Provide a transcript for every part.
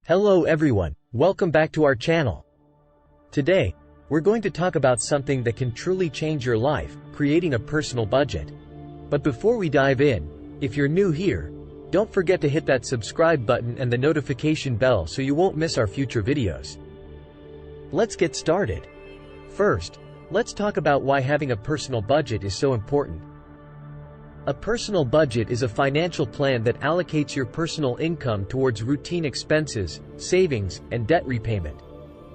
Hello everyone, welcome back to our channel. Today, we're going to talk about something that can truly change your life, creating a personal budget. But before we dive in, if you're new here, don't forget to hit that subscribe button and the notification bell so you won't miss our future videos. Let's get started. First, let's talk about why having a personal budget is so important. A personal budget is a financial plan that allocates your personal income towards routine expenses, savings, and debt repayment.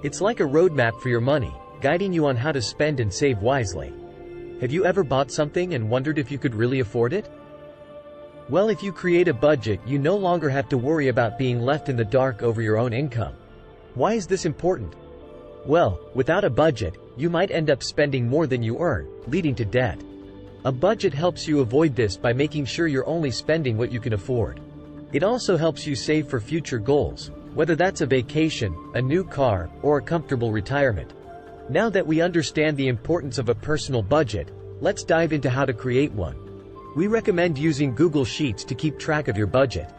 It's like a roadmap for your money, guiding you on how to spend and save wisely. Have you ever bought something and wondered if you could really afford it? Well, if you create a budget, you no longer have to worry about being left in the dark over your own income. Why is this important? Well, without a budget, you might end up spending more than you earn, leading to debt. A budget helps you avoid this by making sure you're only spending what you can afford. It also helps you save for future goals, whether that's a vacation, a new car, or a comfortable retirement. Now that we understand the importance of a personal budget, let's dive into how to create one. We recommend using Google Sheets to keep track of your budget.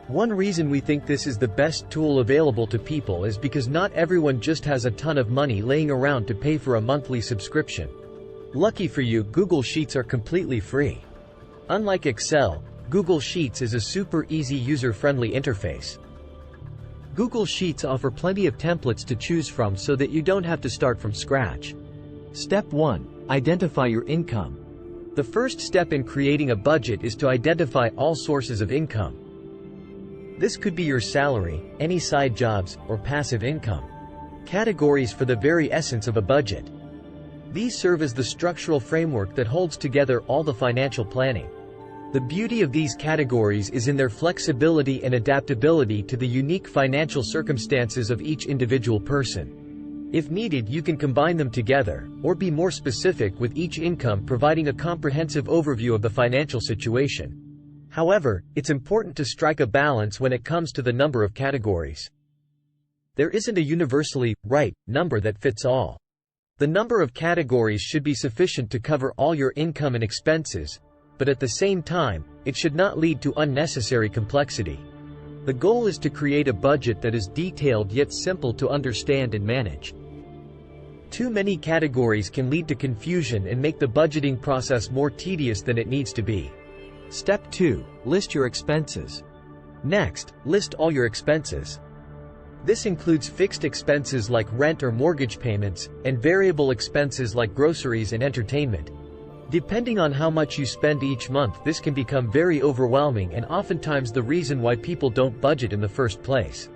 One reason we think this is the best tool available to people is because not everyone just has a ton of money laying around to pay for a monthly subscription. Lucky for you, Google Sheets are completely free. Unlike Excel, Google Sheets is a super easy user-friendly interface. Google Sheets offer plenty of templates to choose from so that you don't have to start from scratch. Step 1. Identify your income. The first step in creating a budget is to identify all sources of income. This could be your salary, any side jobs, or passive income. Categories for the very essence of a budget. These serve as the structural framework that holds together all the financial planning. The beauty of these categories is in their flexibility and adaptability to the unique financial circumstances of each individual person. If needed, you can combine them together, or be more specific with each income, providing a comprehensive overview of the financial situation. However, it's important to strike a balance when it comes to the number of categories. There isn't a universally right number that fits all. The number of categories should be sufficient to cover all your income and expenses, but at the same time, it should not lead to unnecessary complexity. The goal is to create a budget that is detailed yet simple to understand and manage. Too many categories can lead to confusion and make the budgeting process more tedious than it needs to be. Step 2. List your expenses. Next, list all your expenses. This includes fixed expenses like rent or mortgage payments, and variable expenses like groceries and entertainment. Depending on how much you spend each month, this can become very overwhelming and oftentimes the reason why people don't budget in the first place.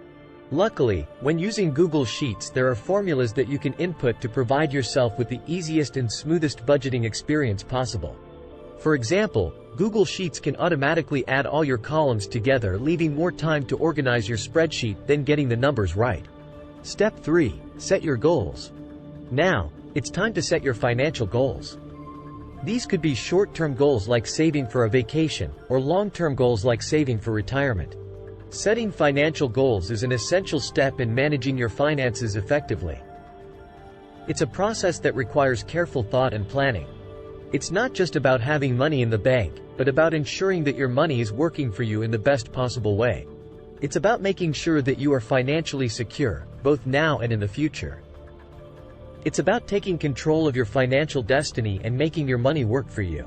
Luckily, when using Google Sheets, there are formulas that you can input to provide yourself with the easiest and smoothest budgeting experience possible. For example, Google Sheets can automatically add all your columns together, leaving more time to organize your spreadsheet than getting the numbers right. Step 3. Set your goals. Now, it's time to set your financial goals. These could be short-term goals like saving for a vacation, or long-term goals like saving for retirement. Setting financial goals is an essential step in managing your finances effectively. It's a process that requires careful thought and planning. It's not just about having money in the bank, but about ensuring that your money is working for you in the best possible way. It's about making sure that you are financially secure, both now and in the future. It's about taking control of your financial destiny and making your money work for you.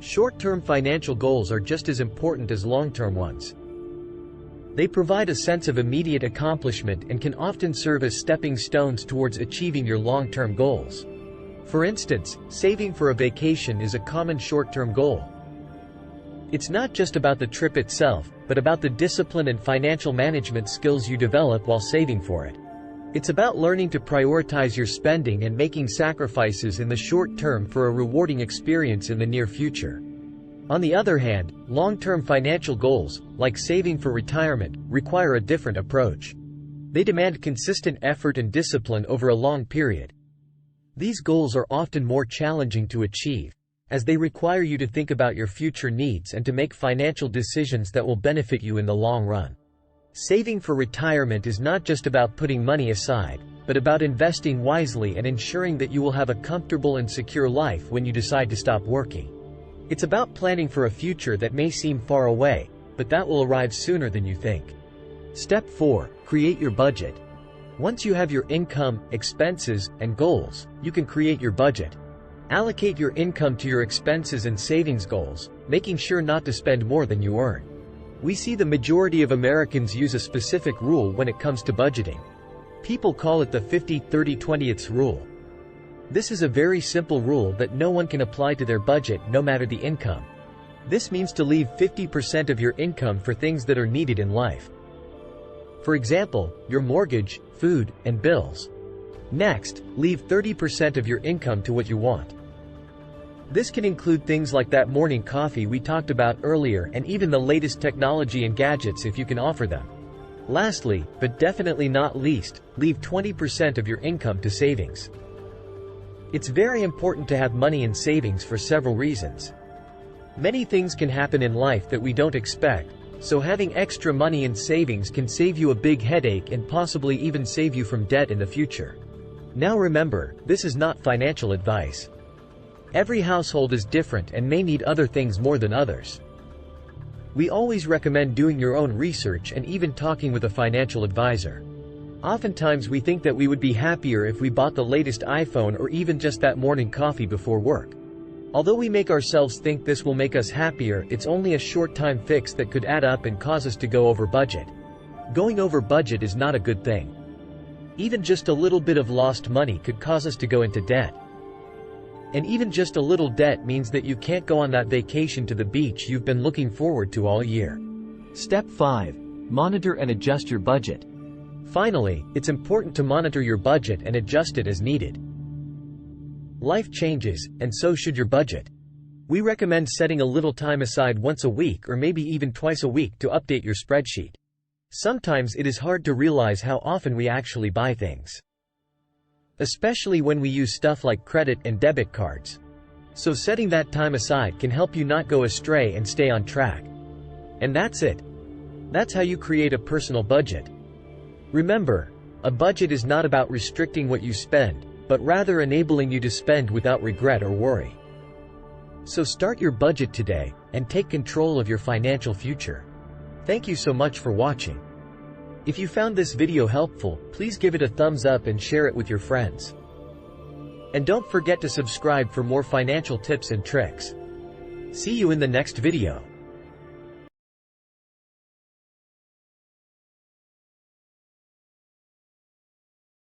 Short-term financial goals are just as important as long-term ones. They provide a sense of immediate accomplishment and can often serve as stepping stones towards achieving your long-term goals. For instance, saving for a vacation is a common short-term goal. It's not just about the trip itself, but about the discipline and financial management skills you develop while saving for it. It's about learning to prioritize your spending and making sacrifices in the short term for a rewarding experience in the near future. On the other hand, long-term financial goals, like saving for retirement, require a different approach. They demand consistent effort and discipline over a long period. These goals are often more challenging to achieve, as they require you to think about your future needs and to make financial decisions that will benefit you in the long run. Saving for retirement is not just about putting money aside, but about investing wisely and ensuring that you will have a comfortable and secure life when you decide to stop working. It's about planning for a future that may seem far away, but that will arrive sooner than you think. Step 4. Create your budget. Once you have your income, expenses, and goals, you can create your budget. Allocate your income to your expenses and savings goals, making sure not to spend more than you earn. We see the majority of Americans use a specific rule when it comes to budgeting. People call it the 50-30-20 rule. This is a very simple rule that no one can apply to their budget no matter the income. This means to leave 50% of your income for things that are needed in life. For example, your mortgage, food, and bills. Next, leave 30% of your income to what you want. This can include things like that morning coffee we talked about earlier and even the latest technology and gadgets if you can offer them. Lastly, but definitely not least, leave 20% of your income to savings. It's very important to have money in savings for several reasons. Many things can happen in life that we don't expect, so having extra money in savings can save you a big headache and possibly even save you from debt in the future. Now remember, this is not financial advice. Every household is different and may need other things more than others. We always recommend doing your own research and even talking with a financial advisor. Oftentimes we think that we would be happier if we bought the latest iPhone or even just that morning coffee before work. Although we make ourselves think this will make us happier, it's only a short-time fix that could add up and cause us to go over budget. Going over budget is not a good thing. Even just a little bit of lost money could cause us to go into debt. And even just a little debt means that you can't go on that vacation to the beach you've been looking forward to all year. Step 5. Monitor and adjust your budget. Finally, it's important to monitor your budget and adjust it as needed. Life changes, and so should your budget. We recommend setting a little time aside once a week or maybe even twice a week to update your spreadsheet. Sometimes it is hard to realize how often we actually buy things, especially when we use stuff like credit and debit cards. So setting that time aside can help you not go astray and stay on track. And that's it. That's how you create a personal budget. Remember, a budget is not about restricting what you spend, but rather enabling you to spend without regret or worry. So start your budget today, and take control of your financial future. Thank you so much for watching. If you found this video helpful, please give it a thumbs up and share it with your friends. And don't forget to subscribe for more financial tips and tricks. See you in the next video.